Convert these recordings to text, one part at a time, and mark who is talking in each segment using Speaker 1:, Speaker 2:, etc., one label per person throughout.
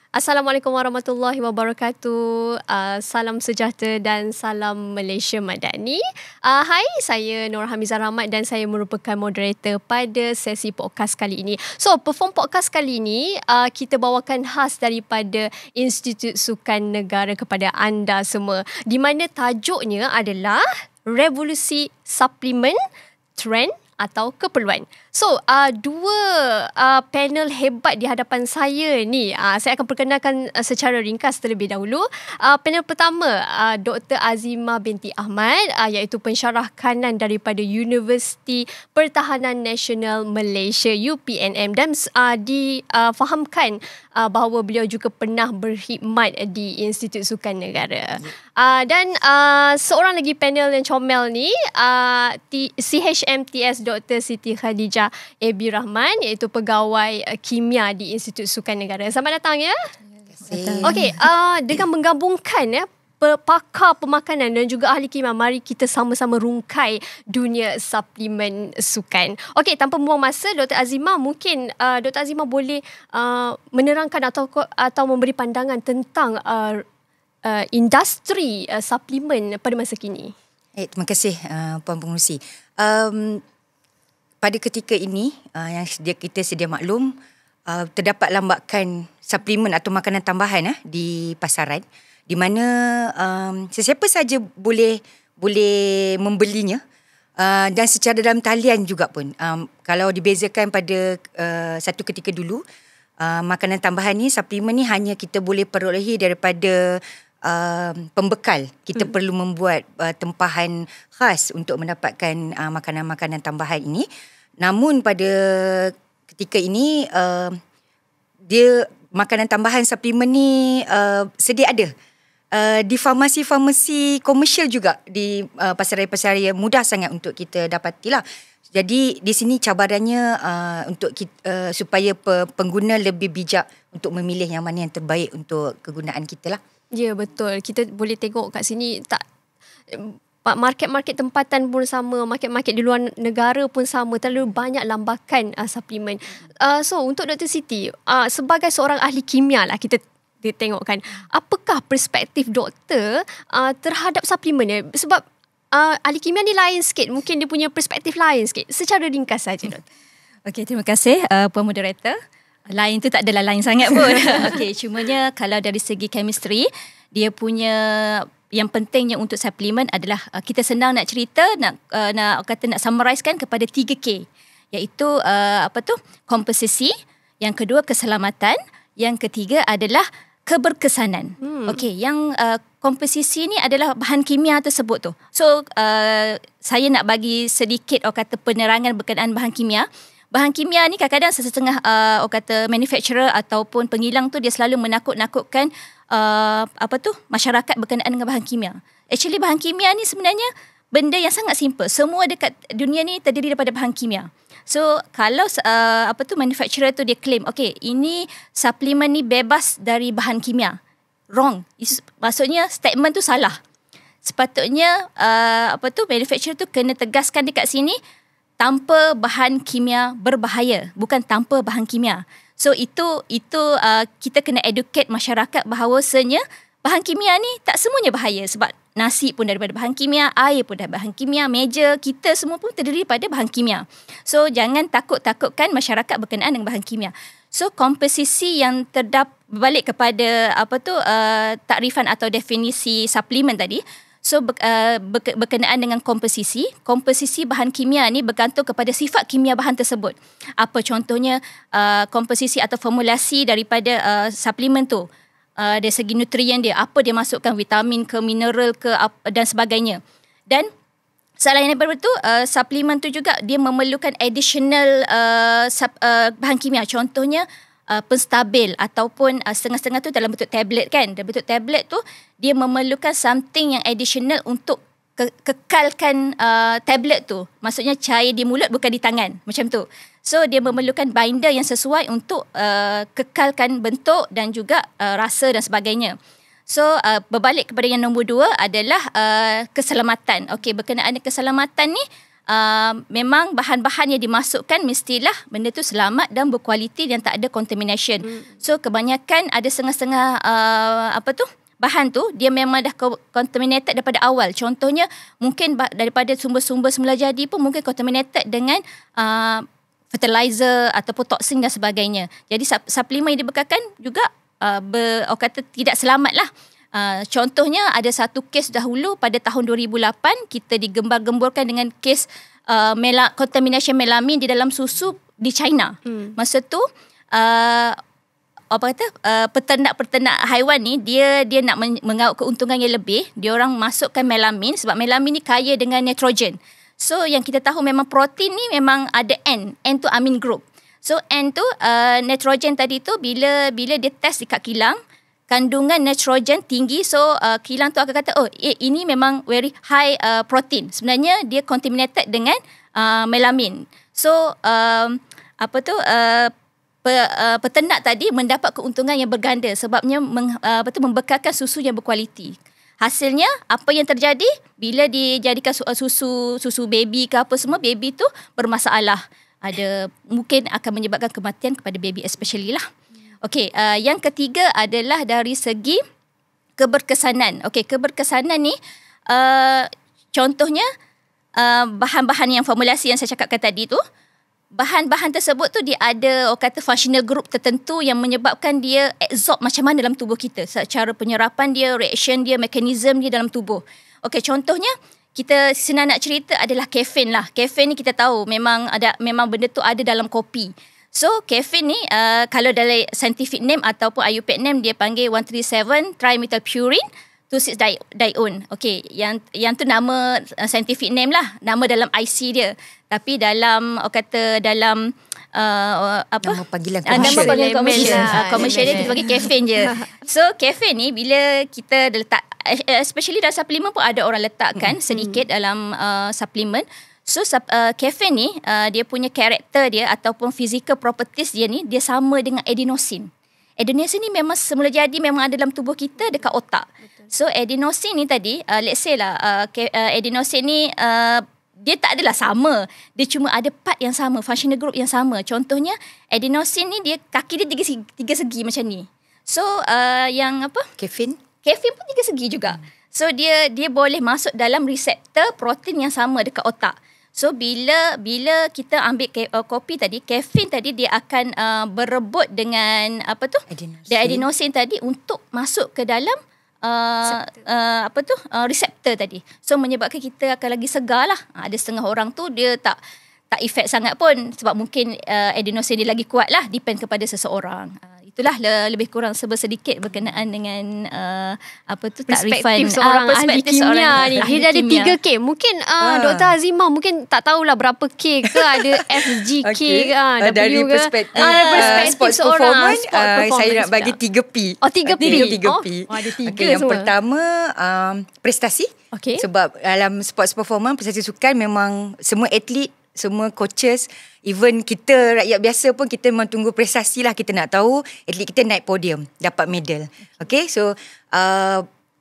Speaker 1: Assalamualaikum warahmatullahi wabarakatuh. Salam sejahtera dan salam Malaysia Madani. Hai, saya Nur Hamizah Rahmat dan saya merupakan moderator pada sesi podcast kali ini. So, perform podcast kali ini kita bawakan khas daripada Institut Sukan Negara kepada anda semua. Di mana tajuknya adalah Revolusi Suplemen, Trend atau Keperluan. So, dua panel hebat di hadapan saya ni. Saya akan perkenalkan secara ringkas terlebih dahulu. Panel pertama, Dr. Azimah binti Ahmad, iaitu pensyarah kanan daripada Universiti Pertahanan Nasional Malaysia, UPNM, dan difahamkan bahawa beliau juga pernah berkhidmat di Institut Sukan Negara. Dan seorang lagi panel yang comel ni, CHMTS Dr. Siti Khadijah Ebi Rahman, iaitu pegawai kimia di Institut Sukan Negara. Selamat datang ya. Okey, dengan menggabungkan pakar pemakanan dan juga ahli kimia, mari kita sama-sama rungkai dunia suplemen sukan. Okey, tanpa membuang masa, Dr. Azimah, mungkin Dr. Azimah boleh menerangkan atau memberi pandangan tentang industri suplemen pada masa kini.
Speaker 2: Terima kasih Puan Pengerusi. Pada ketika ini, yang kita sedia maklum, terdapat lambakan suplemen atau makanan tambahan di pasaran, di mana sesiapa saja boleh membelinya, dan secara dalam talian juga pun. Kalau dibezakan pada satu ketika dulu, makanan tambahan ni, suplemen ni hanya kita boleh perolehi daripada pembekal. Kita perlu membuat tempahan khas untuk mendapatkan makanan-makanan tambahan ini. Namun pada ketika ini dia makanan tambahan suplemen ni sedia ada di farmasi-farmasi komersial juga, di pasaran-pasaran mudah sangat untuk kita dapatilah. Jadi di sini cabarannya untuk kita, supaya pengguna lebih bijak untuk memilih yang mana yang terbaik untuk kegunaan kita lah.
Speaker 1: Ya, betul. Kita boleh tengok kat sini, market-market tempatan pun sama, market-market di luar negara pun sama, terlalu banyak lambakan suplemen. So, untuk Dr. Siti, sebagai seorang ahli kimia lah, kita tengokkan, apakah perspektif doktor terhadap suplemen ni? Sebab ahli kimia ni lain sikit, mungkin dia punya perspektif lain sikit. Secara ringkas saja, Doktor.
Speaker 3: Okey, terima kasih Puan Moderator. Lain tu tak adalah lain sangat pun. Okey, cumanya kalau dari segi chemistry, dia punya yang pentingnya untuk suplemen adalah kita senang nak cerita, nak summarizekan kepada 3K, iaitu komposisi, yang kedua keselamatan, yang ketiga adalah keberkesanan. Okey, yang komposisi ni adalah bahan kimia tersebut tu. So saya nak bagi sedikit penerangan berkenaan bahan kimia. Bahan kimia ni kadang-kadang setengah manufacturer ataupun pengilang tu dia selalu menakut-nakutkan masyarakat berkenaan dengan bahan kimia. Actually bahan kimia ni sebenarnya benda yang sangat simple. Semua dekat dunia ni terdiri daripada bahan kimia. So kalau manufacturer tu dia claim, okay, ini suplemen ni bebas dari bahan kimia. Wrong. Maksudnya statement tu salah. Sepatutnya manufacturer tu kena tegaskan dekat sini, tanpa bahan kimia berbahaya, bukan tanpa bahan kimia. So itu kita kena educate masyarakat bahawasanya bahan kimia ni tak semuanya bahaya, sebab nasi pun daripada bahan kimia, air pun daripada bahan kimia, meja kita semua pun terdiri daripada bahan kimia. So jangan takut-takutkan masyarakat berkenaan dengan bahan kimia. So komposisi yang berbalik kepada takrifan atau definisi suplemen tadi. So berkenaan dengan komposisi bahan kimia ni bergantung kepada sifat kimia bahan tersebut. Apa contohnya komposisi atau formulasi daripada suplemen tu, dari segi nutrien dia, apa dia masukkan, vitamin ke, mineral ke, dan sebagainya. Dan selain daripada itu, suplemen tu juga dia memerlukan additional bahan kimia. Contohnya penstabil ataupun setengah-setengah tu dalam bentuk tablet kan. Dalam bentuk tablet tu dia memerlukan something yang additional untuk kekalkan tablet tu. Maksudnya cair di mulut bukan di tangan, macam tu. So dia memerlukan binder yang sesuai untuk kekalkan bentuk dan juga rasa dan sebagainya. So berbalik kepada yang nombor 2 adalah keselamatan. Okey, berkenaan dengan keselamatan ni memang bahan-bahan yang dimasukkan mestilah benda tu selamat dan berkualiti dan tak ada contamination. So kebanyakan ada setengah-setengah bahan tu dia memang dah contaminated daripada awal. Contohnya mungkin daripada sumber-sumber semula jadi pun mungkin contaminated dengan fertilizer ataupun toksin dan sebagainya. Jadi suplemen yang dibekalkan juga orang kata tidak selamat lah. Contohnya ada satu kes dahulu pada tahun 2008 kita digembar-gemburkan dengan kes contamination melamin di dalam susu di China. Masa tu peternak haiwan ni dia nak mengaut keuntungan yang lebih, dia orang masukkan melamin sebab melamin ni kaya dengan nitrogen. So yang kita tahu memang protein ni memang ada N tu amin group. So N tu nitrogen tadi tu bila dia test dekat kilang kandungan nitrogen tinggi, so kilang tu akan kata ini memang very high protein. Sebenarnya dia contaminated dengan melamin. So peternak tadi mendapat keuntungan yang berganda sebabnya membekalkan susu yang berkualiti. Hasilnya apa yang terjadi bila dijadikan susu baby ke apa semua, baby tu bermasalah. Mungkin akan menyebabkan kematian kepada baby especially lah. Okey, yang ketiga adalah dari segi keberkesanan. Okey, keberkesanan ni contohnya bahan-bahan yang formulasi yang saya cakapkan tadi tu, bahan-bahan tersebut tu dia ada orang kata functional group tertentu yang menyebabkan dia absorb macam mana dalam tubuh kita, secara penyerapan dia, reaction dia, mekanisme dia dalam tubuh. Okey, contohnya kita senang nak cerita adalah kafein lah. Kafein ni kita tahu memang benda tu ada dalam kopi. So kafein ni kalau dalam scientific name ataupun IUPAC name dia panggil 137 trimethylpurine 2,6-dione. Okey, yang tu nama scientific name lah, nama dalam IC dia. Tapi dalam dalam
Speaker 2: nama panggilan
Speaker 3: komersial dia kita panggil kafein je. So kafein ni bila kita letak, especially dalam suplemen pun ada orang letakkan sedikit dalam suplemen. So kafein ni dia punya karakter dia ataupun physical properties dia ni dia sama dengan adenosine. Adenosine ni memang semula jadi memang ada dalam tubuh kita dekat otak. So adenosine ni tadi let's say lah adenosine ni dia tak adalah sama. Dia cuma ada part yang sama, functional group yang sama. Contohnya adenosine ni dia kaki dia tiga segi macam ni. So yang
Speaker 2: kafein
Speaker 3: pun tiga segi juga. So dia boleh masuk dalam reseptor protein yang sama dekat otak. So bila kita ambil kopi tadi, kafein tadi dia akan berebut dengan adenosine tadi untuk masuk ke dalam reseptor tadi. So menyebabkan kita akan lagi segar lah. Ada setengah orang tu dia tak efek sangat pun sebab mungkin adenosine dia lagi kuat lah, depend kepada seseorang. Itulah lebih kurang sedikit berkenaan dengan
Speaker 1: perspektif seorang ahli kimia ni. Dia dah ada 3K. Mungkin Dr. Azimah mungkin tak tahulah berapa K ke, ada FGK ke, W
Speaker 2: dari
Speaker 1: ke.
Speaker 2: perspektif sports performance, saya nak bagi 3P.
Speaker 1: 3P.
Speaker 2: 3P.
Speaker 1: Ada 3
Speaker 2: yang
Speaker 1: semua.
Speaker 2: pertama prestasi. Sebab dalam sports performance, prestasi sukan memang semua atlet, semua coaches, even kita rakyat biasa pun kita memang tunggu prestasi lah. Kita nak tahu atlet kita naik podium, dapat medal. Okay, so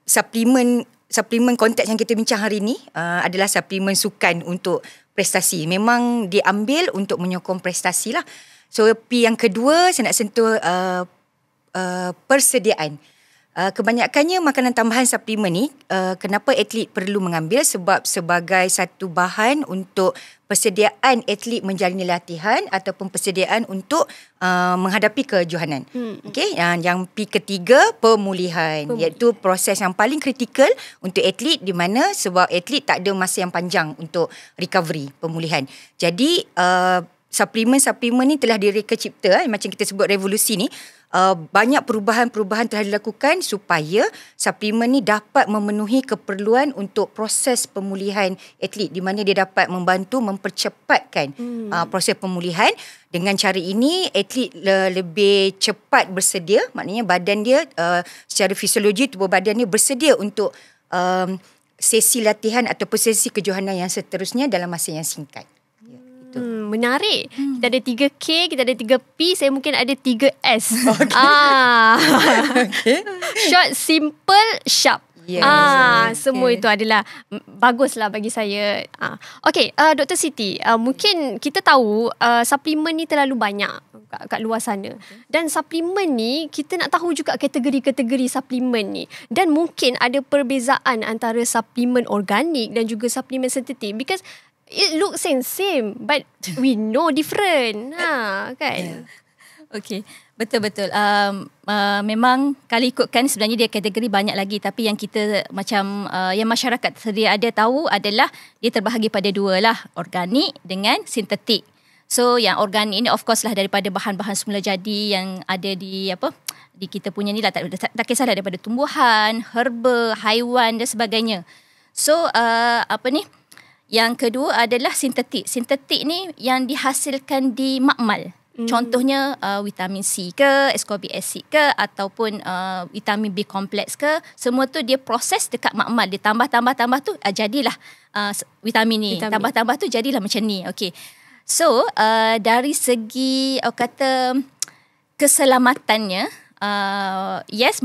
Speaker 2: suplemen konteks yang kita bincang hari ni adalah suplemen sukan untuk prestasi. Memang diambil untuk menyokong prestasi lah. So P yang kedua saya nak sentuh persediaan. Kebanyakannya makanan tambahan suplemen ni kenapa atlet perlu mengambil, sebab sebagai satu bahan untuk persediaan atlet menjalani latihan ataupun persediaan untuk menghadapi kejohanan. Okey, yang P ketiga pemulihan, iaitu proses yang paling kritikal untuk atlet, di mana sebab atlet tak ada masa yang panjang untuk recovery, pemulihan. Jadi suplemen ni telah direka cipta, macam kita sebut revolusi ni. Banyak perubahan-perubahan telah dilakukan supaya suplemen ni dapat memenuhi keperluan untuk proses pemulihan atlet, di mana dia dapat membantu mempercepatkan proses pemulihan. Dengan cara ini atlet lebih cepat bersedia, maknanya badan dia secara fisiologi tubuh badan dia bersedia untuk sesi latihan ataupun sesi kejohanan yang seterusnya dalam masa yang singkat.
Speaker 1: Menarik. Kita ada 3K, kita ada 3P, saya mungkin ada 3S.
Speaker 2: Okay.
Speaker 1: Short, simple, sharp.
Speaker 2: Yes.
Speaker 1: Semua itu adalah baguslah bagi saya. Okey, Dr. Siti, mungkin kita tahu suplemen ni terlalu banyak kat luar sana. Dan suplemen ni kita nak tahu juga kategori-kategori suplemen ni. Dan mungkin ada perbezaan antara suplemen organik dan juga suplemen sintetik, because it looks same but we know different. Kan?
Speaker 3: Okey, betul-betul. Memang kalau ikutkan sebenarnya dia kategori banyak lagi, tapi yang kita macam yang masyarakat sedia ada tahu adalah dia terbahagi pada dua lah, organik dengan sintetik. So yang organik ni of course lah daripada bahan-bahan semula jadi yang ada di kita punya ni lah, tak kisahlah daripada tumbuhan, herba, haiwan dan sebagainya. So yang kedua adalah sintetik. Sintetik ni yang dihasilkan di makmal. Contohnya vitamin C ke, ascorbic acid ke, ataupun vitamin B kompleks ke, semua tu dia proses dekat makmal. Dia tambah tu jadilah vitamin ni. Tambah tu jadilah macam ni. Okay. So dari segi keselamatannya, yes,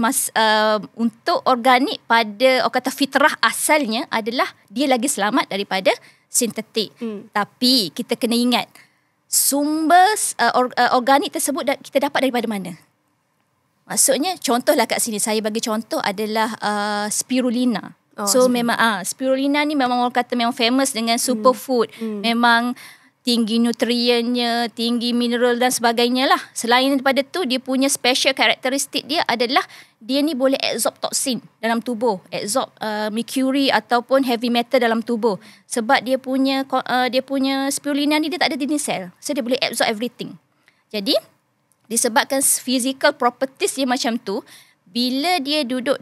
Speaker 3: untuk organik pada fitrah asalnya adalah dia lagi selamat daripada sintetik. Tapi kita kena ingat sumber organik tersebut kita dapat daripada mana? Maksudnya contohlah kat sini saya bagi contoh adalah spirulina. Memang spirulina ni memang orang kata memang famous dengan superfood. Memang tinggi nutriennya, tinggi mineral dan sebagainya lah. Selain daripada tu, dia punya special karakteristik dia adalah dia ni boleh absorb toksin dalam tubuh, absorb mercury ataupun heavy metal dalam tubuh. Sebab dia punya spirulina ni dia tak ada dinding sel. So dia boleh absorb everything. Jadi disebabkan physical properties dia macam tu, bila dia duduk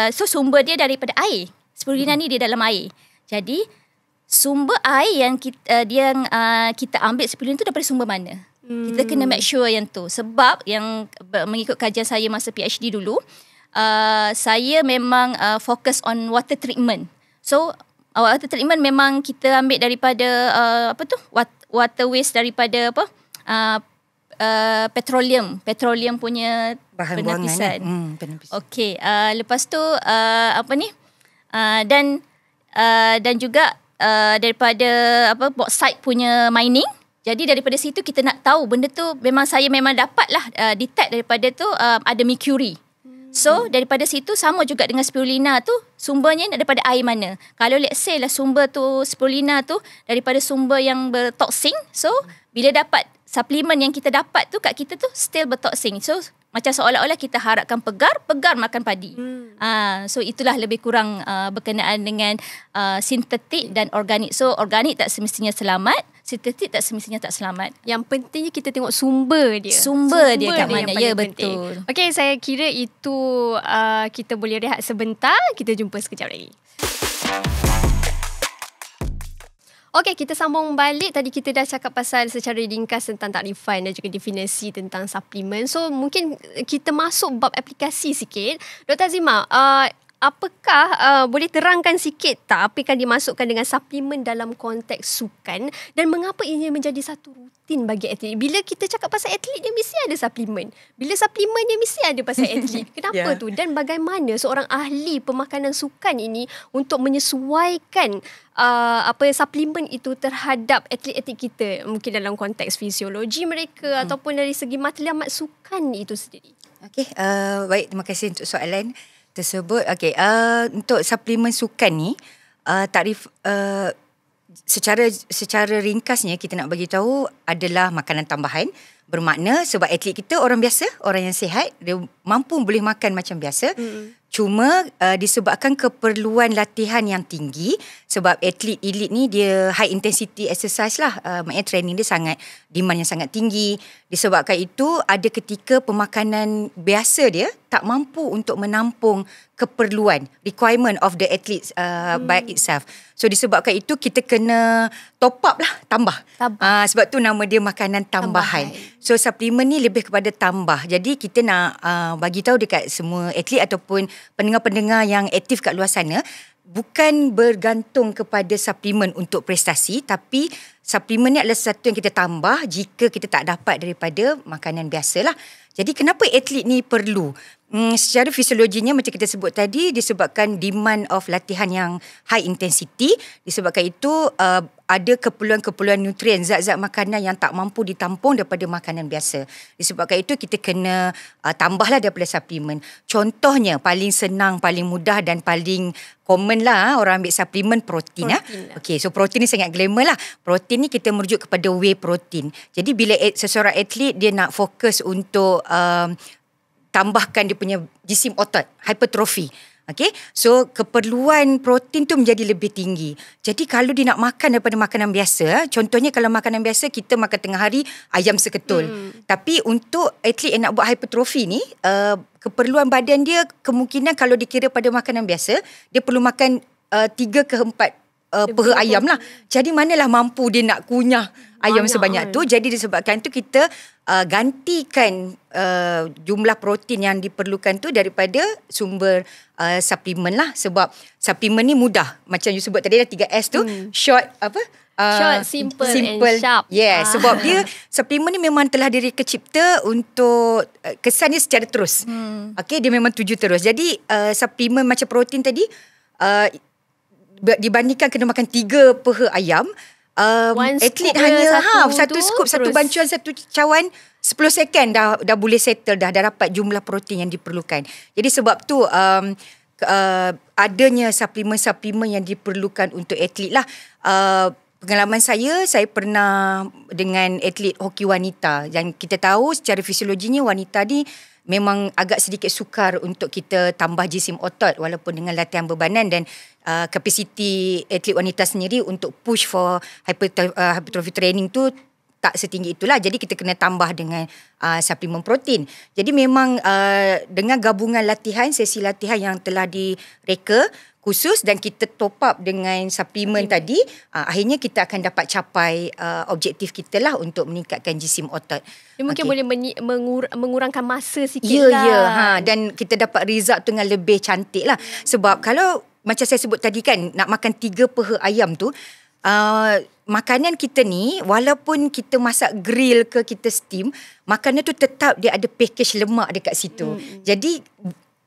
Speaker 3: so sumber dia daripada air. Spirulina ni dia dalam air. Jadi sumber air yang kita ambil spirulina tu daripada sumber mana? Kita kena make sure yang tu. Sebab yang mengikut kajian saya masa PhD dulu, saya memang fokus on water treatment. So water treatment memang kita ambil daripada water waste daripada petroleum punya
Speaker 2: bahan
Speaker 3: penapisan.
Speaker 2: Penapisan.
Speaker 3: Okey, lepas tu dan juga daripada bauxite punya mining. Jadi daripada situ kita nak tahu benda tu saya memang dapatlah detect daripada tu ada mercury. So daripada situ sama juga dengan spirulina tu, sumbernya daripada air mana. Kalau let's say lah sumber tu spirulina tu daripada sumber yang bertoksin, so bila dapat suplemen yang kita dapat tu kat kita tu still bertoksin. So macam seolah-olah kita harapkan pegar makan padi. So itulah lebih kurang berkenaan dengan sintetik dan organik. So organik tak semestinya selamat, sintetik tak semestinya tak selamat.
Speaker 1: Yang pentingnya kita tengok sumber dia.
Speaker 3: Sumber dia kat mana. Ya, betul.
Speaker 1: Okey, saya kira itu kita boleh rehat sebentar. Kita jumpa sekejap lagi. Okey, kita sambung balik. Tadi kita dah cakap pasal secara ringkas tentang takrifan dan juga definisi tentang suplemen. So, mungkin kita masuk bab aplikasi sikit. Dr. Azimah, apakah boleh terangkan sikit tak apa yang dimasukkan dengan suplemen dalam konteks sukan dan mengapa ini menjadi satu rutin bagi atlet? Bila kita cakap pasal atlet, dia mesti ada suplemen. Bila suplemen, dia mesti ada pasal atlet. Kenapa tu? Dan bagaimana seorang ahli pemakanan sukan ini untuk menyesuaikan suplemen itu terhadap atlet-atlet kita, mungkin dalam konteks fisiologi mereka ataupun dari segi matlamat sukan itu sendiri. Okey,
Speaker 2: baik, terima kasih untuk soalan tersebut. Okey, untuk suplemen sukan ni takrif secara ringkasnya kita nak bagi tahu adalah makanan tambahan. Bermakna sebab atlet kita orang biasa, orang yang sihat, dia mampu boleh makan macam biasa. Cuma disebabkan keperluan latihan yang tinggi, sebab atlet elite ni dia high intensity exercise lah, maknanya training dia sangat, demand yang sangat tinggi. Disebabkan itu ada ketika pemakanan biasa dia tak mampu untuk menampung keperluan, requirement of the athletes by itself. So disebabkan itu kita kena top up lah, tambah. Sebab tu nama dia makanan tambahan. So suplemen ni lebih kepada tambah. Jadi kita nak bagi tahu dekat semua atlet ataupun pendengar-pendengar yang aktif kat luar sana, bukan bergantung kepada suplemen untuk prestasi, tapi suplemen ni adalah sesuatu yang kita tambah jika kita tak dapat daripada makanan biasa lah. Jadi kenapa atlet ni perlu? Secara fisiologinya macam kita sebut tadi, disebabkan demand of latihan yang high intensity, disebabkan itu ada keperluan-keperluan nutrien, zat-zat makanan yang tak mampu ditampung daripada makanan biasa. Disebabkan itu kita kena tambahlah daripada suplemen. Contohnya paling senang, paling mudah dan paling common lah orang ambil suplemen protein. Okey, so protein ni sangat glamour lah. Protein ni kita merujuk kepada whey protein. Jadi bila seseorang atlet dia nak fokus untuk tambahkan dia punya jisim otot, hypertrophy. Okay, so keperluan protein tu menjadi lebih tinggi. Jadi kalau dia nak makan daripada makanan biasa, contohnya kalau makanan biasa kita makan tengah hari ayam seketul. Tapi untuk atlet yang nak buat hypertrophy ni, keperluan badan dia kemungkinan kalau dikira pada makanan biasa, dia perlu makan 3 ke 4 peha ayam lah. Jadi manalah mampu dia nak kunyah ayam sebanyak tu. Jadi disebabkan tu kita gantikan jumlah protein yang diperlukan tu daripada sumber suplemen lah. Sebab suplemen ni mudah. Macam you sebut tadi dah 3S tu. Short,
Speaker 1: short, simple and sharp.
Speaker 2: Yes, sebab dia suplemen ni memang telah direkecipta untuk kesannya secara terus. Okay, dia memang tuju terus. Jadi suplemen macam protein tadi, dibandingkan kena makan 3 peha ayam, atlet hanya satu scoop, satu bancuan, satu cawan 10 second dah boleh settle, dah dapat jumlah protein yang diperlukan. Jadi sebab tu adanya suplemen-suplemen yang diperlukan untuk atlet lah. Pengalaman saya pernah dengan atlet hoki wanita, yang kita tahu secara fisiologinya wanita ni memang agak sedikit sukar untuk kita tambah jisim otot walaupun dengan latihan bebanan, dan kapasiti atlet wanita sendiri untuk push for hypertrophy training tu tak setinggi itulah. Jadi kita kena tambah dengan suplemen protein. Jadi memang dengan gabungan latihan, sesi latihan yang telah direka khusus dan kita top up dengan suplemen tadi, akhirnya kita akan dapat capai objektif kita lah untuk meningkatkan jisim otot.
Speaker 1: Dia mungkin boleh mengurangkan masa sikit
Speaker 2: lah. Dan kita dapat result tu dengan lebih cantik lah. Sebab kalau macam saya sebut tadi kan, nak makan 3 peha ayam tu, makanan kita ni walaupun kita masak grill ke kita steam, makanan tu tetap dia ada package lemak dekat situ. Jadi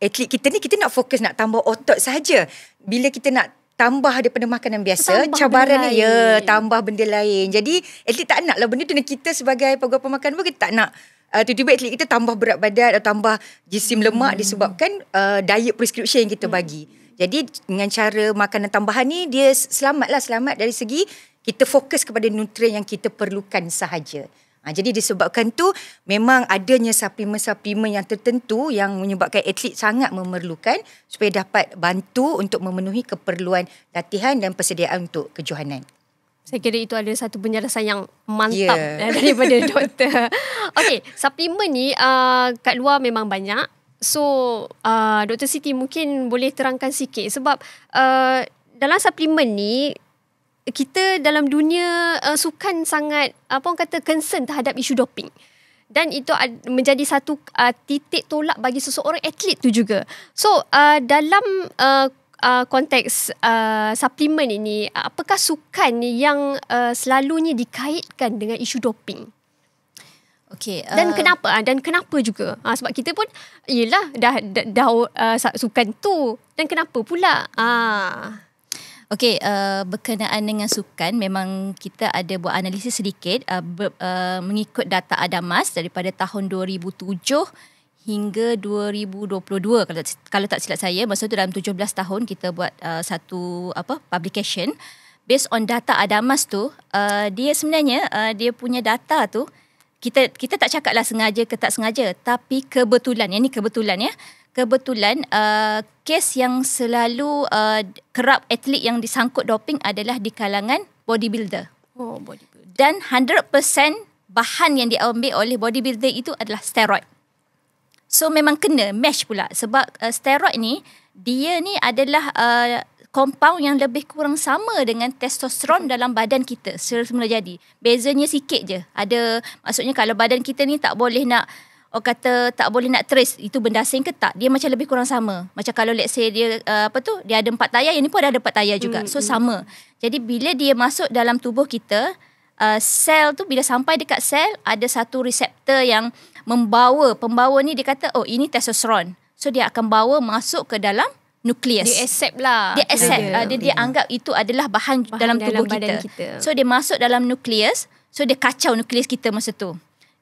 Speaker 2: atlet kita ni, kita nak fokus nak tambah otot sahaja. Bila kita nak tambah daripada makanan biasa, cabaran ni tambah benda lain. Jadi atlet tak nak lah benda tu, dan kita sebagai pegawai pemakan pun kita tak nak tiba-tiba atlet kita tambah berat badan atau tambah jisim lemak disebabkan diet prescription yang kita bagi. Jadi dengan cara makanan tambahan ni, dia selamat dari segi kita fokus kepada nutrien yang kita perlukan sahaja. Jadi disebabkan tu memang adanya suplemen-suplemen yang tertentu yang menyebabkan atlet sangat memerlukan supaya dapat bantu untuk memenuhi keperluan latihan dan persediaan untuk kejohanan.
Speaker 1: Saya kira itu ada satu penjelasan yang mantap daripada doktor. Okey, suplemen ni kat luar memang banyak. So Dr. Siti mungkin boleh terangkan sikit sebab dalam suplemen ni kita dalam dunia sukan sangat concern terhadap isu doping, dan itu menjadi satu titik tolak bagi seseorang atlet tu juga. So dalam konteks suplemen ini, apakah sukan yang selalunya dikaitkan dengan isu doping?
Speaker 3: Okay,
Speaker 1: dan kenapa juga? Sebab kita pun yelah dah sukan tu, dan kenapa pula?
Speaker 3: Okey, berkenaan dengan sukan, memang kita ada buat analisis sedikit mengikut data Adamas daripada tahun 2007 hingga 2022 kalau tak silap saya. Masa tu dalam 17 tahun kita buat satu publication based on data Adamas tu. Dia sebenarnya dia punya data tu kita tak cakap lah sengaja ke tak sengaja, tapi kebetulan, yang ni kebetulan ya. Kebetulan kes yang selalu kerap atlet yang disangkut doping adalah di kalangan bodybuilder.
Speaker 1: Bodybuilder.
Speaker 3: Dan 100% bahan yang diambil oleh bodybuilder itu adalah steroid. So memang kena match pula sebab steroid ni, dia ni adalah compound yang lebih kurang sama dengan testosteron dalam badan kita semula jadi. Bezanya sikit je. Maksudnya kalau badan kita ni tak boleh nak kata tak boleh nak trace itu benda asing ke tak, dia macam lebih kurang sama. Macam kalau let's say dia dia ada 4 tayar, yang ni pun ada 4 tayar juga. So sama. Jadi bila dia masuk dalam tubuh kita, sel tu bila sampai dekat sel, ada satu reseptor yang pembawa ni dia kata ini testosteron. So dia akan bawa masuk ke dalam nukleus.
Speaker 1: Dia accept lah.
Speaker 3: Dia accept. Dia anggap itu adalah bahan dalam tubuh
Speaker 1: badan
Speaker 3: kita. So dia masuk dalam nukleus. So dia kacau nukleus kita masa tu.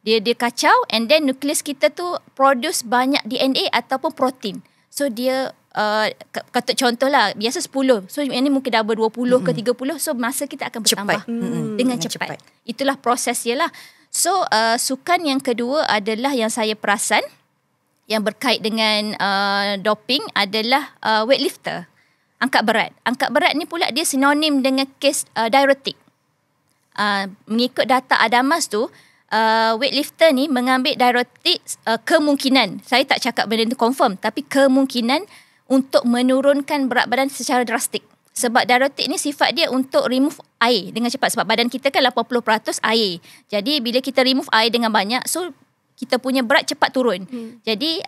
Speaker 3: Dia kacau and then nukleus kita tu produce banyak DNA ataupun protein. So dia kata contoh lah, biasa 10. So ini mungkin dah 20 ke 30. So masa kita akan bertambah dengan cepat. Itulah proses dia lah. So sukan yang kedua adalah yang saya perasan yang berkait dengan doping adalah weightlifter. Angkat berat. Angkat berat ni pula dia sinonim dengan kes diuretik. Mengikut data Adamas tu, weightlifter ni mengambil diuretik kemungkinan, saya tak cakap benda tu confirm, tapi kemungkinan untuk menurunkan berat badan secara drastik. Sebab diuretik ni sifat dia untuk remove air dengan cepat. Sebab badan kita kan 80% air. Jadi bila kita remove air dengan banyak, so kita punya berat cepat turun. Jadi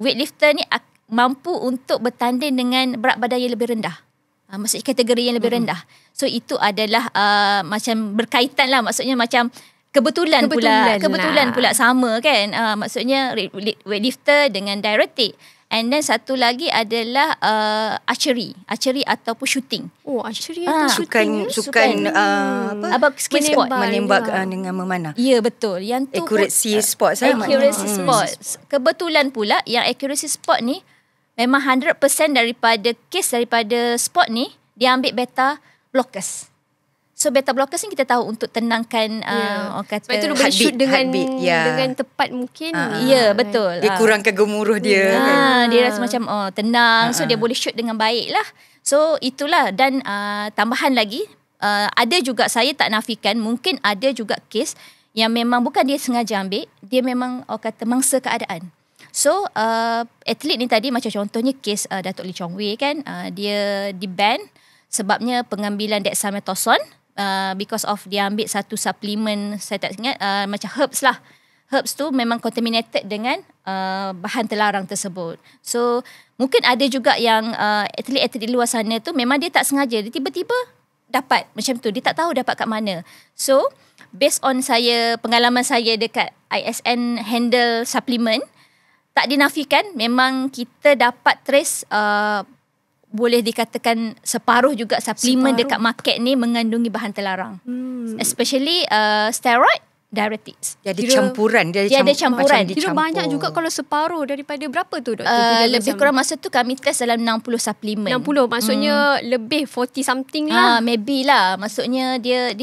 Speaker 3: weightlifter ni mampu untuk bertanding dengan berat badan yang lebih rendah. Maksudnya kategori yang lebih rendah. So itu adalah macam berkaitan lah. Maksudnya macam kebetulan pula sama kan. Maksudnya weightlifter dengan diuretik. And then satu lagi adalah archery ataupun shooting.
Speaker 1: Oh, archery atau shooting.
Speaker 2: Sukan
Speaker 3: skill sport.
Speaker 2: Menembak dengan memanah.
Speaker 3: Ya, betul. Yang tu
Speaker 2: accuracy sports.
Speaker 3: Accuracy sports. Kebetulan pula yang accuracy sport ni memang 100% daripada sport ni dia ambil beta blockers. So beta blockers ni kita tahu untuk tenangkan orang kata
Speaker 1: sebab itu dia boleh shoot dengan tepat mungkin.
Speaker 3: Ya, betul.
Speaker 2: Dia kurangkan gemuruh dia.
Speaker 3: Dia rasa macam tenang. So dia boleh shoot dengan baik lah. So itulah. Dan tambahan lagi, ada juga, saya tak nafikan, mungkin ada juga kes yang memang bukan dia sengaja ambil, dia memang orang kata mangsa keadaan. So atlet ni tadi macam contohnya kes Datuk Lee Chong Wei kan, dia di-ban sebabnya pengambilan dexamethasone. Because of dia ambil satu suplemen, saya tak ingat, macam herbs lah. Herbs tu memang contaminated dengan bahan terlarang tersebut. So mungkin ada juga yang atlet-atlet di luar sana tu memang dia tak sengaja, dia tiba-tiba dapat macam tu, dia tak tahu dapat kat mana. So based on pengalaman saya dekat ISN handle suplemen, tak dinafikan memang kita dapat trace boleh dikatakan separuh juga suplemen dekat market ni mengandungi bahan terlarang. Especially steroid, diuretics.
Speaker 2: Jadi campuran.
Speaker 3: Dia ada campuran.
Speaker 1: Kira banyak juga kalau separuh daripada berapa tu doktor?
Speaker 3: Lebih kurang masa tu kami test dalam 60 suplemen.
Speaker 1: 60 maksudnya lebih 40 something lah.
Speaker 3: Maybe lah. Maksudnya dia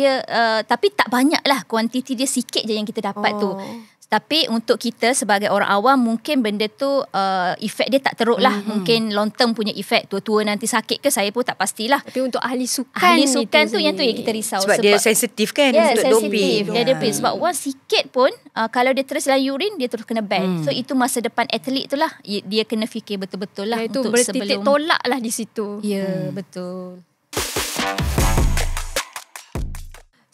Speaker 3: tapi tak banyak lah. Kuantiti dia sikit je yang kita dapat tu. Tapi untuk kita sebagai orang awam, mungkin benda tu efek dia tak teruk lah. Mungkin long term punya efek. Tua-tua nanti sakit ke, saya pun tak pastilah.
Speaker 1: Tapi untuk ahli sukan
Speaker 3: tu yang tu yang kita risau.
Speaker 2: Sebab dia sensitif kan untuk doping.
Speaker 3: Dia doping. Sebab once sikit pun, kalau dia terus dalam urine, dia terus kena ban. So itu masa depan atlet tu lah, dia kena fikir betul-betul lah.
Speaker 1: Itu bertitik tolak lah di situ.
Speaker 3: Ya, betul.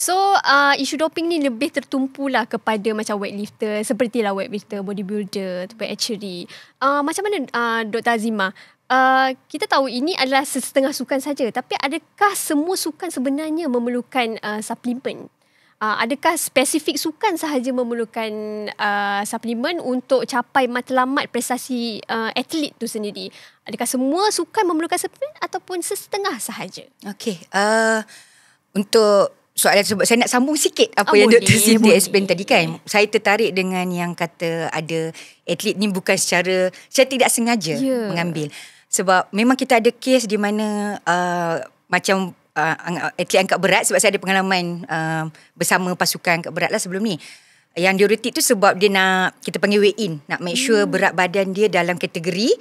Speaker 1: So isu doping ni lebih tertumpu lah kepada macam weightlifter, sepertilah weightlifter, bodybuilder ataupun archery. Macam mana Dr. Azimah? Kita tahu ini adalah setengah sukan saja, tapi adakah semua sukan sebenarnya memerlukan suplemen? Adakah spesifik sukan sahaja memerlukan suplemen untuk capai matlamat prestasi atlet tu sendiri? Adakah semua sukan memerlukan suplemen ataupun setengah sahaja?
Speaker 2: Okey, untuk soalan tersebut saya nak sambung sikit apa yang Dr. Cynthia explain tadi kan. Saya tertarik dengan yang kata ada atlet ni bukan secara tidak sengaja mengambil. Sebab memang kita ada kes di mana macam atlet angkat berat, sebab saya ada pengalaman bersama pasukan angkat berat lah sebelum ni. Yang diuretik tu sebab dia nak, kita panggil weigh in, nak make sure berat badan dia dalam kategori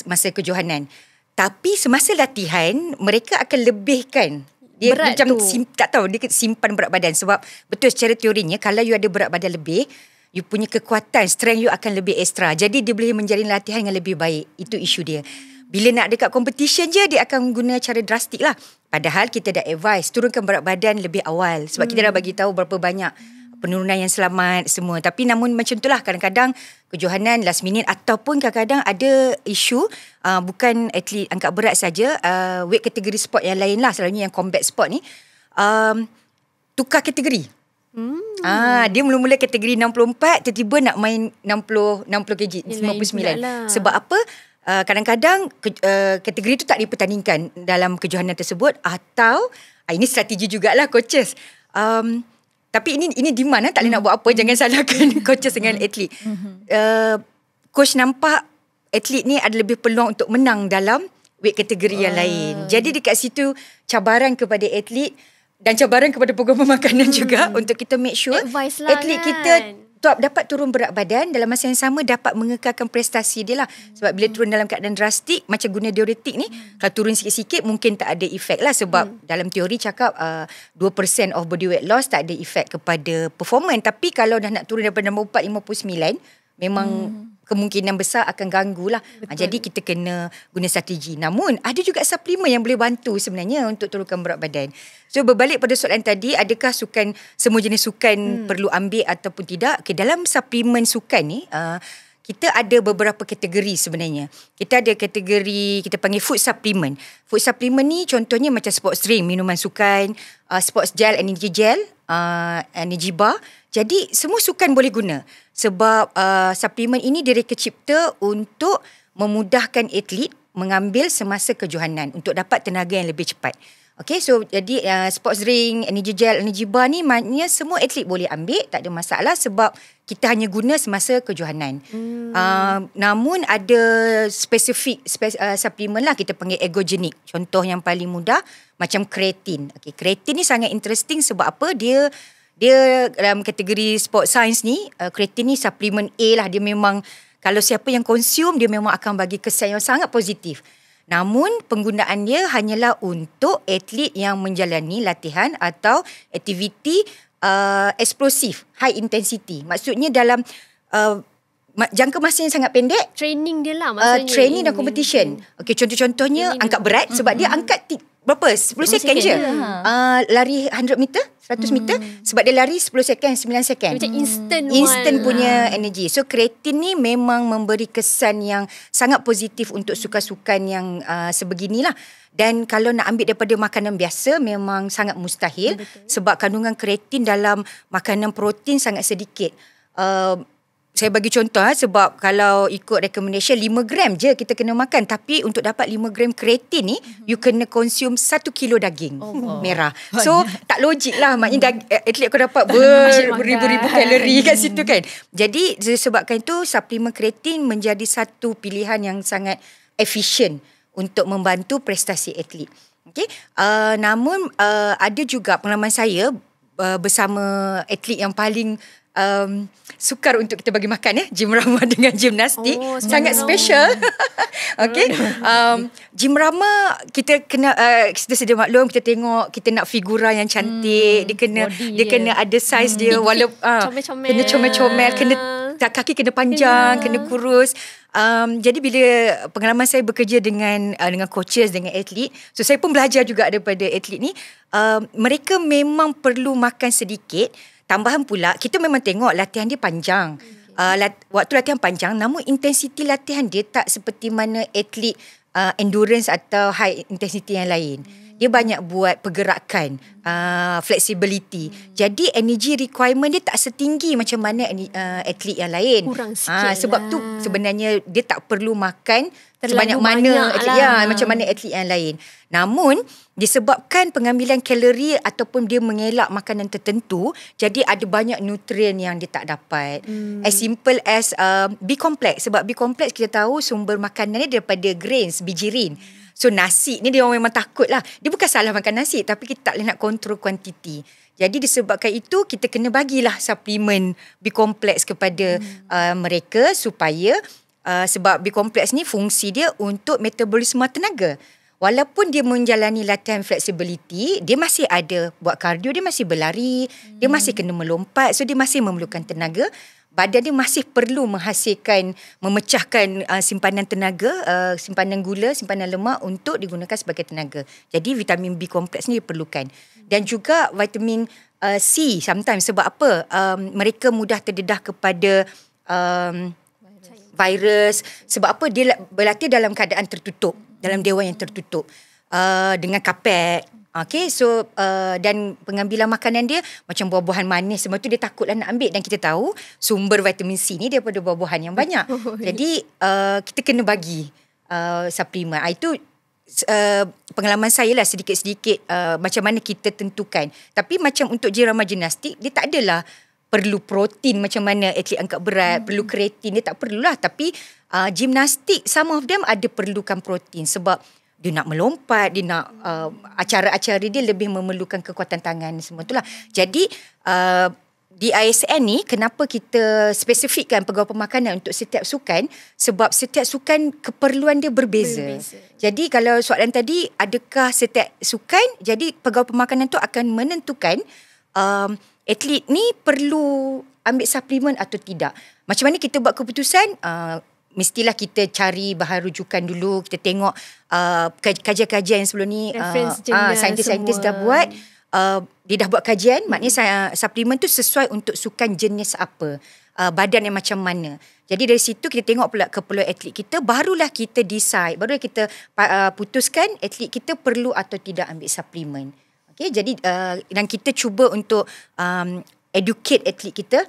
Speaker 2: masa kejohanan. Tapi semasa latihan mereka akan lebihkan dia berat macam tak tahu, dia simpan berat badan. Sebab betul secara teorinya, kalau you ada berat badan lebih, you punya kekuatan, strength you akan lebih ekstra. Jadi dia boleh menjalin latihan yang lebih baik. Itu isu dia. Bila nak dekat competition je, dia akan guna cara drastik lah. Padahal kita dah advise turunkan berat badan lebih awal. Sebab kita dah bagi tahu berapa banyak penurunan yang selamat semua. Tapi namun macam itulah, kadang-kadang kejohanan last minute, ataupun kadang-kadang ada isu bukan atlet angkat berat saja, weight kategori sport yang lain lah, selalunya yang combat sport ni tukar kategori. Dia mula-mula kategori 64, tiba-tiba nak main 60 kg, 59. Sebab apa? Kadang-kadang kategori itu tak dipertandingkan dalam kejohanan tersebut, atau ini strategi jugalah coaches. Tapi ini demand, tak boleh nak buat apa. Jangan salahkan coaches dengan atlet. Coach nampak atlet ni ada lebih peluang untuk menang dalam weight kategori yang lain. Jadi dekat situ cabaran kepada atlet dan cabaran kepada program makanan juga, untuk kita make sure atlet kita dapat turun berat badan, dalam masa yang sama dapat mengekalkan prestasi dia lah. Sebab bila turun dalam keadaan drastik, macam guna diuretik ni, kalau turun sikit-sikit mungkin tak ada efek lah. Sebab dalam teori cakap 2% of body weight loss tak ada efek kepada performance. Tapi kalau dah nak turun daripada 64, 59, memang kemungkinan besar akan ganggu lah. Jadi kita kena guna strategi. Namun ada juga suplemen yang boleh bantu sebenarnya untuk turunkan berat badan. So berbalik pada soalan tadi, adakah semua jenis sukan perlu ambil ataupun tidak? Okay, dalam suplemen sukan ni, kita ada beberapa kategori sebenarnya. Kita ada kategori kita panggil food supplement. Food supplement ni contohnya macam sports drink, minuman sukan, sports gel, energy gel, energy bar. Jadi semua sukan boleh guna. Sebab suplemen ini direka cipta untuk memudahkan atlet mengambil semasa kejohanan untuk dapat tenaga yang lebih cepat. Okay, so jadi sports drink, energy gel, energy bar ni maknanya semua atlet boleh ambil, tak ada masalah sebab kita hanya guna semasa kejohanan. Namun ada spesifik suplemen lah, kita panggil ergogenik. Contoh yang paling mudah macam kreatin. Okay, kreatin ni sangat interesting sebab apa? Dia dalam kategori sport science ni, kreatin ni suplemen A lah. Dia memang, kalau siapa yang consume, dia memang akan bagi kesan yang sangat positif. Namun penggunaan dia hanyalah untuk atlet yang menjalani latihan atau aktiviti eksplosif, high intensity. Maksudnya dalam jangka masa yang sangat pendek.
Speaker 1: Training dia lah maksudnya.
Speaker 2: Training dan competition. Okay, contohnya angkat berat, sebab dia angkat berapa? 10 second je. Lari 100 meter, 100 meter. Sebab dia lari 10 second, 9 second.
Speaker 1: Macam
Speaker 2: instant punya energy. So kreatin ni memang memberi kesan yang sangat positif untuk sukan-sukan yang sebeginilah. Dan kalau nak ambil daripada makanan biasa memang sangat mustahil. Sebab kandungan kreatin dalam makanan protein sangat sedikit. Saya bagi contoh, sebab kalau ikut recommendation 5 gram je kita kena makan, tapi untuk dapat 5 gram kreatin ni you kena consume 1 kilo daging merah. So tak logik lah, maknanya atlet kau dapat beribu-ribu kalori kat situ kan. Jadi disebabkan itu suplemen kreatin menjadi satu pilihan yang sangat efisien untuk membantu prestasi atlet. Okay? Namun ada juga pengalaman saya bersama atlet yang paling sukar untuk kita bagi makan, gym rama dengan gimnastik. Sangat special. Okay. Gym rama kita kena kita sedia maklum, kita tengok kita nak figura yang cantik, dia kena ada saiz dia, walaupun kena comel-comel, kena kaki kena panjang, kena kurus. Jadi bila pengalaman saya bekerja dengan coaches, dengan atlet, so saya pun belajar juga daripada atlet ni, mereka memang perlu makan sedikit. Tambahan pula, kita memang tengok latihan dia panjang. Waktu latihan panjang, namun intensiti latihan dia tak seperti mana atlet endurance atau high intensity yang lain. Dia banyak buat pergerakan, flexibility. Jadi energy requirement dia tak setinggi macam mana atlet yang lain.
Speaker 1: Kurang sikit
Speaker 2: sebab tu sebenarnya dia tak perlu makan sebanyak
Speaker 1: banyak
Speaker 2: mana atlet, macam mana atlet yang lain. Namun disebabkan pengambilan kalori ataupun dia mengelak makanan tertentu, jadi ada banyak nutrien yang dia tak dapat. As simple as B-complex. Sebab B-complex kita tahu sumber makanan dia daripada grains, bijirin. So nasi ni dia memang takut lah. Dia bukan salah makan nasi, tapi kita tak boleh nak kontrol kuantiti. Jadi disebabkan itu kita kena bagilah suplemen B-complex kepada mereka supaya sebab B-complex ni fungsi dia untuk metabolisme tenaga. Walaupun dia menjalani latihan flexibility, dia masih ada buat kardio, dia masih berlari, dia masih kena melompat, so dia masih memerlukan tenaga. Badan dia masih perlu memecahkan simpanan tenaga, simpanan gula, simpanan lemak untuk digunakan sebagai tenaga. Jadi vitamin B kompleks ni diperlukan. Dan juga vitamin C sometimes. Sebab apa? Mereka mudah terdedah kepada virus. Sebab apa? Dia berlatih dalam keadaan tertutup, dalam dewan yang tertutup, dengan kapet. Okay, so dan pengambilan makanan dia macam buah-buahan manis, semua tu dia takutlah nak ambil. Dan kita tahu sumber vitamin C ni daripada buah-buahan yang banyak. Jadi kita kena bagi suplemen. Itu pengalaman saya lah sedikit-sedikit macam mana kita tentukan. Tapi macam untuk jurama gimnastik, dia tak adalah perlu protein macam mana atlet angkat berat, perlu kreatin, dia tak perlulah. Tapi gimnastik, some of them ada perlukan protein sebab dia nak melompat, dia nak acara-acara dia lebih memerlukan kekuatan tangan semua itulah. Jadi di ISN ni kenapa kita spesifikkan pegawai pemakanan untuk setiap sukan, sebab setiap sukan keperluan dia berbeza. Jadi kalau soalan tadi, adakah setiap sukan, jadi pegawai pemakanan tu akan menentukan atlet ni perlu ambil suplemen atau tidak. Macam mana kita buat keputusan? Mestilah kita cari bahan rujukan dulu. Kita tengok kajian-kajian yang sebelum ni saintis-saintis dah buat. Dia dah buat kajian, maknanya suplemen tu sesuai untuk sukan jenis apa, badan yang macam mana. Jadi dari situ kita tengok pula keperluan atlet kita, barulah kita decide, barulah kita putuskan atlet kita perlu atau tidak ambil suplemen. Okay, jadi dan kita cuba untuk educate atlet kita,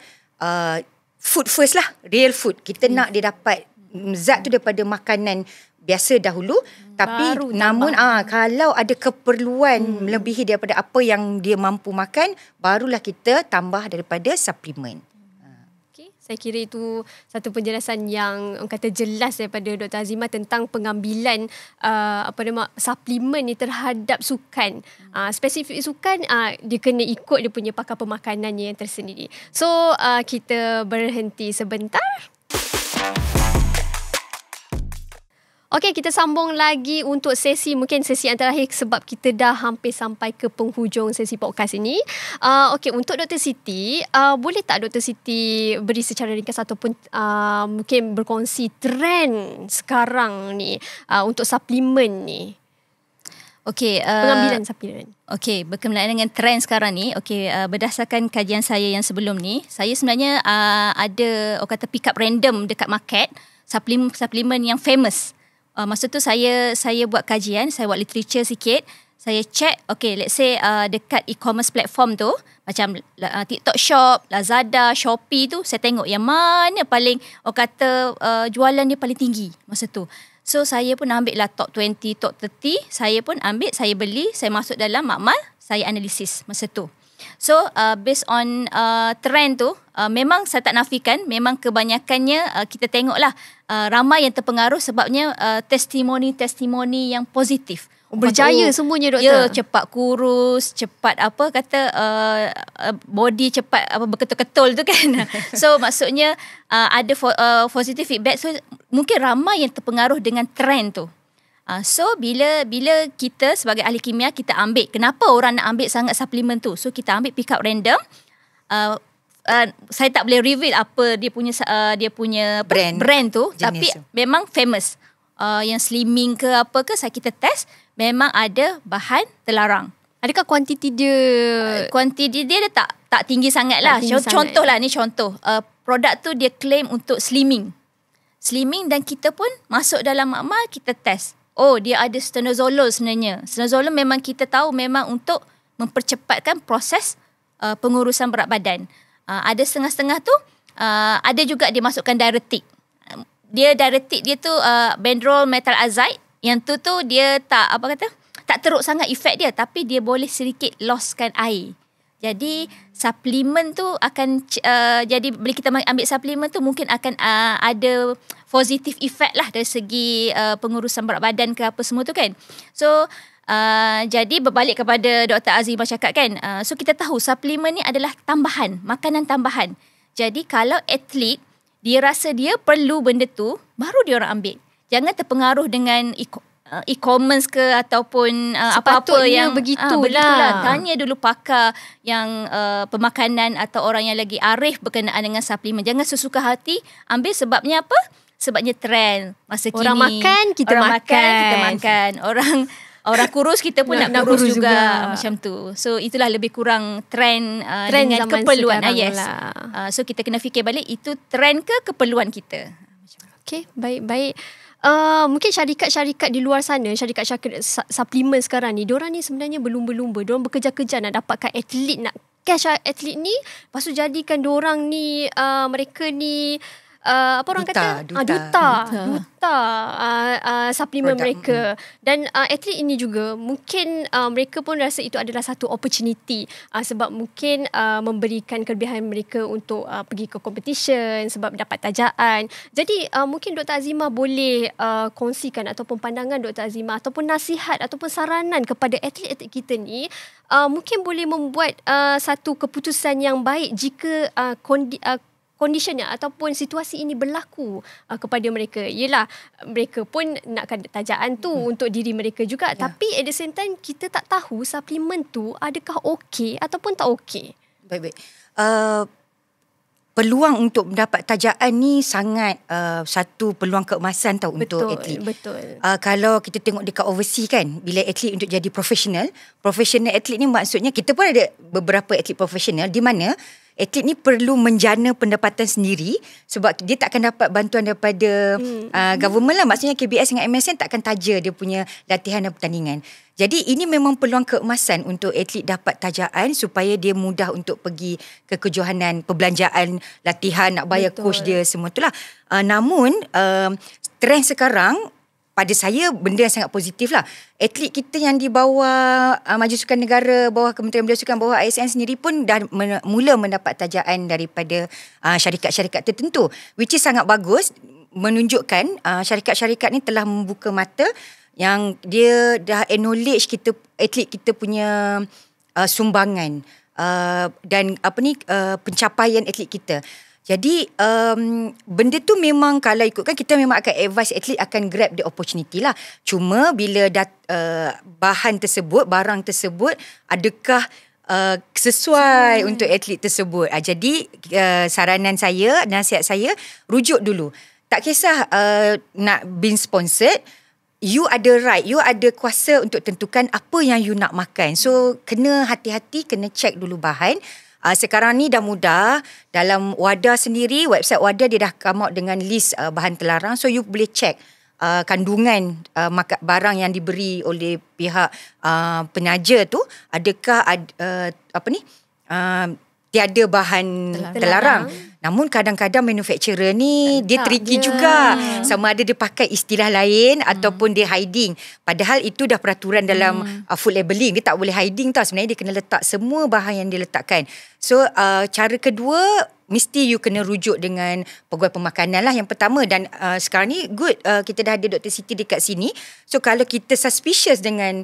Speaker 2: food first lah, real food. Kita nak dia dapat zat tu daripada makanan biasa dahulu, tapi baru namun kalau ada keperluan melebihi daripada apa yang dia mampu makan, barulah kita tambah daripada suplemen.
Speaker 1: Saya kira itu satu penjelasan yang kata jelas daripada Dr. Azimah tentang pengambilan suplemen ni terhadap sukan. Spesifik sukan dia kena ikut dia punya pakar pemakanannya yang tersendiri. So kita berhenti sebentar. Okey, kita sambung lagi untuk mungkin sesi yang terakhir sebab kita dah hampir sampai ke penghujung sesi podcast ini. Okey, untuk Dr. Siti, boleh tak Dr. Siti beri secara ringkas ataupun mungkin berkongsi trend sekarang ni untuk suplemen ni?
Speaker 3: Okey,
Speaker 1: pengambilan suplemen.
Speaker 3: Okey, berkenaan dengan trend sekarang ni, okey, berdasarkan kajian saya yang sebelum ni, saya sebenarnya ada orang kata pick up random dekat market suplemen yang famous. Masa tu saya buat kajian, saya buat literature sikit, saya check, okay, let's say dekat e-commerce platform tu, macam TikTok Shop, Lazada, Shopee tu, saya tengok yang mana paling, orang kata jualan dia paling tinggi masa tu. So saya pun ambil lah top 20, top 30, saya pun ambil, saya beli, saya masuk dalam makmal, saya analisis masa tu. So based on trend tu, memang saya tak nafikan, memang kebanyakannya kita tengoklah ramai yang terpengaruh sebabnya testimoni yang positif.
Speaker 1: Berjaya semuanya doktor.
Speaker 3: Ya, cepat kurus, cepat body cepat berketul-ketul tu kan. So maksudnya ada positive feedback, so mungkin ramai yang terpengaruh dengan trend tu. So bila kita sebagai ahli kimia, kita ambil, kenapa orang nak ambil sangat suplemen tu? So kita ambil pick up random. Saya tak boleh reveal apa dia punya brand tu, tapi memang famous. Yang slimming ke apa ke, kita test, memang ada bahan terlarang.
Speaker 1: Adakah kuantiti dia?
Speaker 3: Kuantiti dia tak tinggi sangat lah. Contoh lah, ni contoh. Produk tu dia claim untuk slimming, dan kita pun masuk dalam makmal, kita test. Oh, dia ada stenozolol sebenarnya. Stenozolol memang kita tahu memang untuk mempercepatkan proses pengurusan berat badan. Ada setengah-setengah tu, ada juga dia masukkan diuretik. Diuretik dia tu benzoyl methalazide. Yang tu dia tak teruk sangat efek dia, tapi dia boleh sedikit losskan air. Jadi suplemen tu akan jadi bila kita ambil suplemen tu mungkin akan ada positif efek lah dari segi pengurusan berat badan ke apa semua tu kan. So jadi berbalik kepada Dr. Azimah cakap kan, so kita tahu suplemen ni adalah tambahan, makanan tambahan. Jadi kalau atlet dia rasa dia perlu benda tu, baru dia orang ambil. Jangan terpengaruh dengan e-commerce ke ataupun apa-apa yang begitulah. Tanya dulu pakar yang pemakanan atau orang yang lagi arif berkenaan dengan suplemen. Jangan sesuka hati ambil, sebabnya apa? Sebabnya trend masa kini.
Speaker 1: Orang makan, kita makan.
Speaker 3: Orang kurus, kita pun nak kurus juga. Macam tu. So itulah lebih kurang trend dengan keperluan. Yes. So kita kena fikir balik, itu trend ke keperluan kita.
Speaker 1: Okay, baik-baik. Mungkin syarikat-syarikat di luar sana, syarikat-syarikat suplemen sekarang ni, diorang ni sebenarnya berlumba-lumba. Diorang bekerja-kerja nak dapatkan atlet, nak cash atlet ni. Lepas tu jadikan diorang ni, mereka ni, apa orang kata? Duta suplemen mereka. Dan atlet ini juga mungkin mereka pun rasa itu adalah satu opportunity, sebab mungkin memberikan kelebihan mereka untuk pergi ke competition sebab dapat tajaan. Jadi mungkin Dr. Azimah boleh kongsikan ataupun pandangan Dr. Azimah ataupun nasihat ataupun saranan kepada atlet-atlet kita ni, mungkin boleh membuat satu keputusan yang baik jika conditionnya ataupun situasi ini berlaku kepada mereka. Yelah, mereka pun nakkan tajaan tu untuk diri mereka juga. Tapi at the same time, kita tak tahu suplemen tu adakah okey ataupun tak okey.
Speaker 2: Baik-baik. Peluang untuk mendapat tajaan ni sangat satu peluang keemasan tau untuk atlet.
Speaker 1: Betul.
Speaker 2: Kalau kita tengok dekat overseas kan, bila atlet untuk jadi profesional atlet ni maksudnya kita pun ada beberapa atlet profesional di mana atlet ni perlu menjana pendapatan sendiri sebab dia tak akan dapat bantuan daripada government lah. Maksudnya KBS dengan MSN tak akan taja dia punya latihan dan pertandingan. Jadi ini memang peluang keemasan untuk atlet dapat tajaan supaya dia mudah untuk pergi ke kejohanan, perbelanjaan, latihan, nak bayar coach dia, semua itulah. Namun trend sekarang pada saya benda yang sangat positif lah. Atlet kita yang di bawah Majlis Sukan Negara, bawah Kementerian Belia Sukan, bawah ASN sendiri pun dah mula mendapat tajaan daripada syarikat-syarikat tertentu, which is sangat bagus, menunjukkan syarikat-syarikat ni telah membuka mata yang dia dah acknowledge kita, atlet kita punya sumbangan dan pencapaian atlet kita. Jadi benda tu memang kalau ikutkan kita memang akan advise atlet akan grab the opportunity lah. Cuma bila bahan tersebut, barang tersebut adakah sesuai untuk atlet tersebut. Jadi saranan saya, nasihat saya, rujuk dulu. Tak kisah nak been sponsored, you ada right, you ada kuasa untuk tentukan apa yang you nak makan. So kena hati-hati, kena check dulu bahan. Sekarang ni dah mudah. Dalam WADA sendiri, website WADA dia dah come out dengan list bahan terlarang. So you boleh check kandungan barang yang diberi oleh pihak penyaja tu, adakah tiada bahan terlarang. Namun kadang-kadang manufacturer ni dia tricky juga. Sama ada dia pakai istilah lain ataupun dia hiding. Padahal itu dah peraturan dalam food labeling. Dia tak boleh hiding tau. Sebenarnya dia kena letak semua bahan yang dia letakkan. So cara kedua, mesti you kena rujuk dengan pegawai pemakanan lah yang pertama. Dan sekarang ni good, kita dah ada Dr. Siti dekat sini. So kalau kita suspicious dengan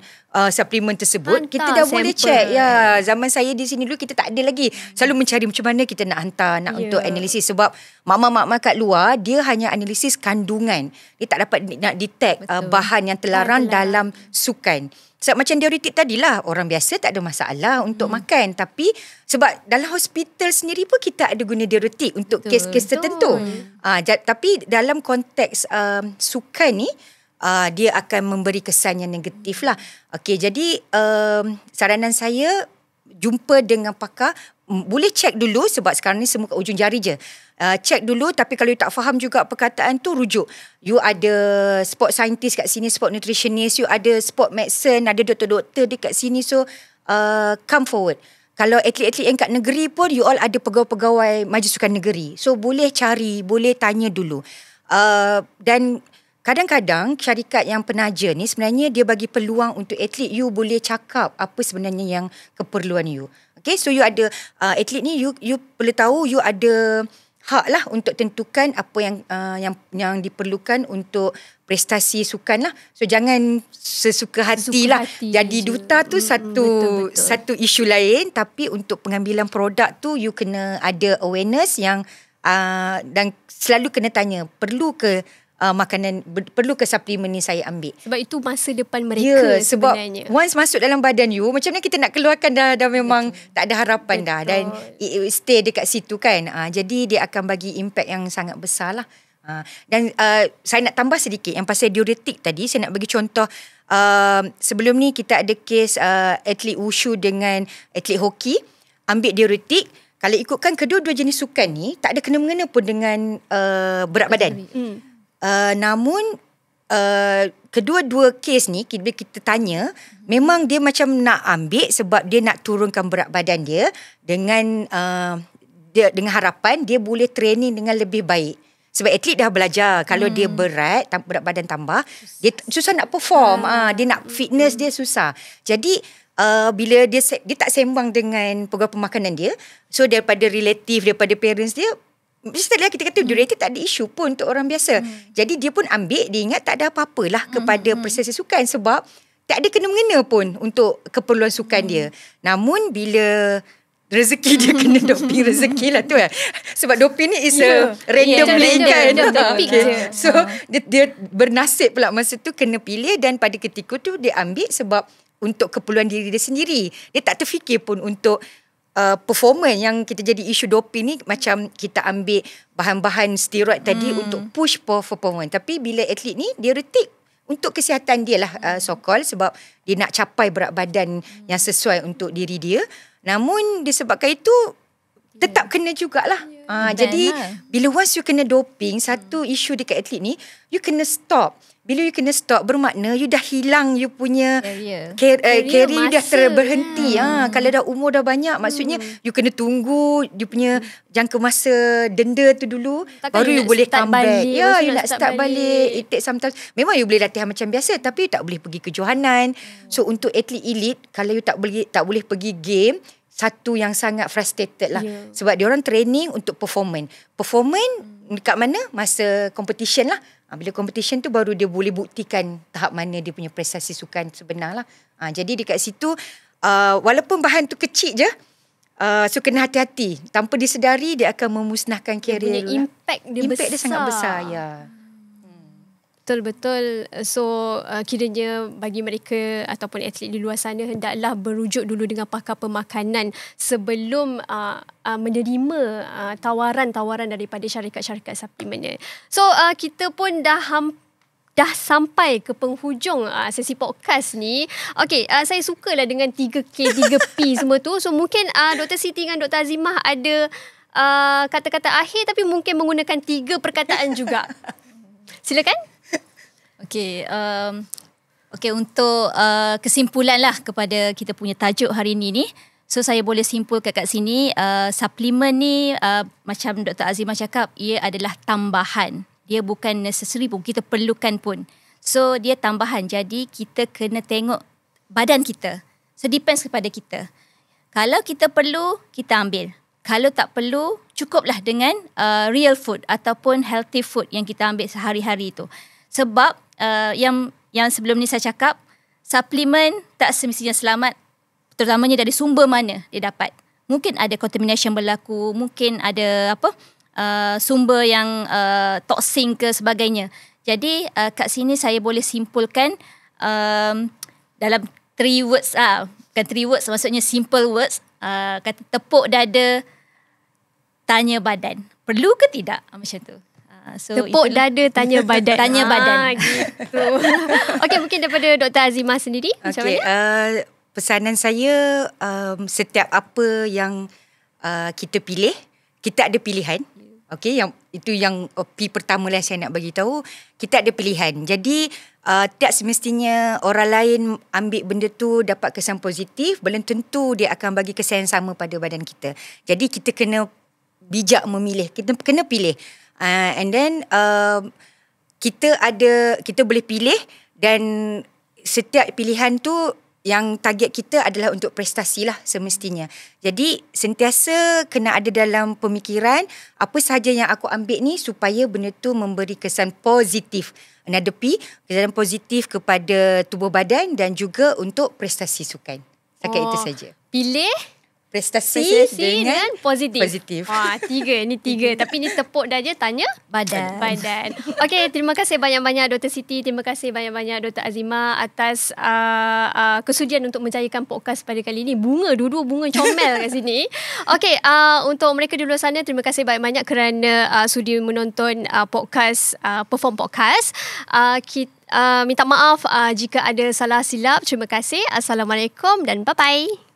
Speaker 2: suplemen tersebut, kita dah boleh check. Ya, zaman saya di sini dulu kita tak ada lagi. Selalu mencari macam mana kita nak hantar, nak untuk analisis. Sebab mak-mak kat luar, dia hanya analisis kandungan. Dia tak dapat nak detect bahan yang terlarang dalam sukan. Sebab macam diuretik tadilah, orang biasa tak ada masalah untuk makan. Tapi sebab dalam hospital sendiri pun kita ada guna diuretik untuk kes-kes tertentu. Tapi dalam konteks sukan ni, dia akan memberi kesan yang negatif lah. Okey, jadi saranan saya, jumpa dengan pakar. Boleh check dulu sebab sekarang ni semua kat ujung jari je. Check dulu, tapi kalau you tak faham juga perkataan tu, rujuk. You ada sport scientist kat sini, sport nutritionist, you ada sport medicine, ada doktor-doktor dekat sini. So come forward. Kalau atlet-atlet yang kat negeri pun, you all ada pegawai-pegawai Majlis Sukan Negeri. So boleh cari, boleh tanya dulu. Dan kadang-kadang syarikat yang penaja ni sebenarnya dia bagi peluang untuk atlet, you boleh cakap apa sebenarnya yang keperluan you. Okay, so you ada atlet ni, you perlu tahu you ada hak lah untuk tentukan apa yang diperlukan untuk prestasi sukan lah. So jangan sesuka hati lah. Jadi duta tu satu isu lain, tapi untuk pengambilan produk tu you kena ada awareness yang dan selalu kena tanya, perlu ke makanan, perlu ke suplemen ni saya ambil. Sebab itu masa depan mereka sebenarnya. Sebab once masuk dalam badan you, macam mana kita nak keluarkan dah memang tak ada harapan dah. Dan stay dekat situ kan. Jadi dia akan bagi impact yang sangat besar lah. Dan saya nak tambah sedikit yang pasal diuretik tadi. Saya nak bagi contoh. Sebelum ni kita ada kes atlet wushu dengan atlet hoki ambil diuretik. Kalau ikutkan kedua-dua jenis sukan ni, tak ada kena-mengena pun dengan berat badan. Namun kedua-dua kes ni kita tanya, memang dia macam nak ambil sebab dia nak turunkan berat badan dia dengan dengan harapan dia boleh training dengan lebih baik. Sebab atlet dah belajar kalau dia berat badan tambah, dia susah nak perform. Dia nak fitness dia susah. Jadi bila dia tak sembang dengan program pemakanan dia, so daripada relative, daripada parents dia, setelah kita kata diuretik tak ada isu pun untuk orang biasa. Jadi dia pun ambil, dia ingat tak ada apa-apalah kepada prestasi sukan sebab tak ada kena-mengena pun untuk keperluan sukan dia. Namun bila rezeki dia kena doping, rezeki lah tu kan. Sebab doping ni is a randomly kan. So dia bernasib pula masa tu kena pilih, dan pada ketika tu dia ambil sebab untuk keperluan diri dia sendiri. Dia tak terfikir pun untuk performance yang kita jadi isu doping ni, macam kita ambil bahan-bahan steroid tadi untuk push for performance. Tapi bila atlet ni dia retik untuk kesihatan dia lah, so-called, sebab dia nak capai berat badan yang sesuai untuk diri dia. Namun disebabkan itu tetap kena jugalah. Jadi bila once you kena doping, satu isu dekat atlet ni, you kena stop. Bila you kena stop, bermakna you dah hilang you punya career you dah berhenti. Kalau dah umur dah banyak, maksudnya you kena tunggu you punya jangka masa denda tu dulu, baru you boleh come back. You nak start balik. It takes some time. Memang you boleh latihan macam biasa, tapi you tak boleh pergi kejohanan. So untuk atlet elite, kalau you tak boleh pergi game, satu yang sangat frustrated lah. Sebab diorang training untuk performance dekat mana? Masa competition lah. Bila competition tu baru dia boleh buktikan tahap mana dia punya prestasi sukan sebenar lah. Jadi dekat situ, walaupun bahan tu kecil je, so kena hati-hati. Tanpa disedari, dia akan memusnahkan karier.
Speaker 1: Impact dia
Speaker 2: sangat besar. Ya.
Speaker 1: Betul-betul. So kiranya bagi mereka ataupun atlet di luar sana, hendaklah berujuk dulu dengan pakar pemakanan sebelum menerima tawaran-tawaran daripada syarikat-syarikat suplemen. So kita pun dah sampai ke penghujung sesi podcast ni. Okay, saya sukalah dengan 3K, 3P semua tu. So mungkin Dr. Siti dengan Dr. Azimah ada kata-kata akhir, tapi mungkin menggunakan 3 perkataan juga. Silakan.
Speaker 3: Okey, untuk kesimpulan lah kepada kita punya tajuk hari ni. So saya boleh simpulkan kat sini, suplemen ni macam Dr. Azimah cakap, ia adalah tambahan. Dia bukan necessary pun, kita perlukan pun. So dia tambahan, jadi kita kena tengok badan kita. So depends kepada kita. Kalau kita perlu, kita ambil. Kalau tak perlu, cukuplah dengan real food ataupun healthy food yang kita ambil sehari-hari tu. Sebab yang sebelum ni saya cakap, suplemen tak semestinya selamat, terutamanya dari sumber mana dia dapat. Mungkin ada contamination berlaku, mungkin ada sumber yang toksik ke sebagainya. Jadi kat sini saya boleh simpulkan dalam 3 words, bukan 3 words, maksudnya simple words. Kata tepuk dada, tanya badan. Perlu ke tidak? Macam tu. So
Speaker 1: tepuk dada, tanya badan.
Speaker 3: Tanya badan.
Speaker 1: Gitu. Okey, mungkin daripada Dr. Azimah sendiri, macam mana?
Speaker 2: Pesanan saya, setiap apa yang kita pilih, kita ada pilihan. Okey, yang P pertama lah saya nak bagi tahu, kita ada pilihan. Jadi tak semestinya orang lain ambil benda tu dapat kesan positif, belum tentu dia akan bagi kesan yang sama pada badan kita. Jadi kita kena bijak memilih, kita kena pilih. And then kita boleh pilih, dan setiap pilihan tu yang target kita adalah untuk prestasi lah semestinya. Jadi sentiasa kena ada dalam pemikiran apa sahaja yang aku ambil ni supaya benda tu memberi kesan positif. Another P, kesan positif kepada tubuh badan dan juga untuk prestasi sukan. Setakat itu saja.
Speaker 1: Pilih
Speaker 2: prestasi dengan
Speaker 1: positif. 3. Ni 3. Tapi ni tepuk dada, tanya badan. Okey, terima kasih banyak-banyak Dr. Siti. Terima kasih banyak-banyak Dr. Azimah atas kesudian untuk menjayakan podcast pada kali ini. Dua-dua bunga comel kat sini. Okey, untuk mereka di luar sana, terima kasih banyak-banyak kerana sudi menonton podcast Perform Podcast. Minta maaf jika ada salah silap. Terima kasih. Assalamualaikum dan bye-bye.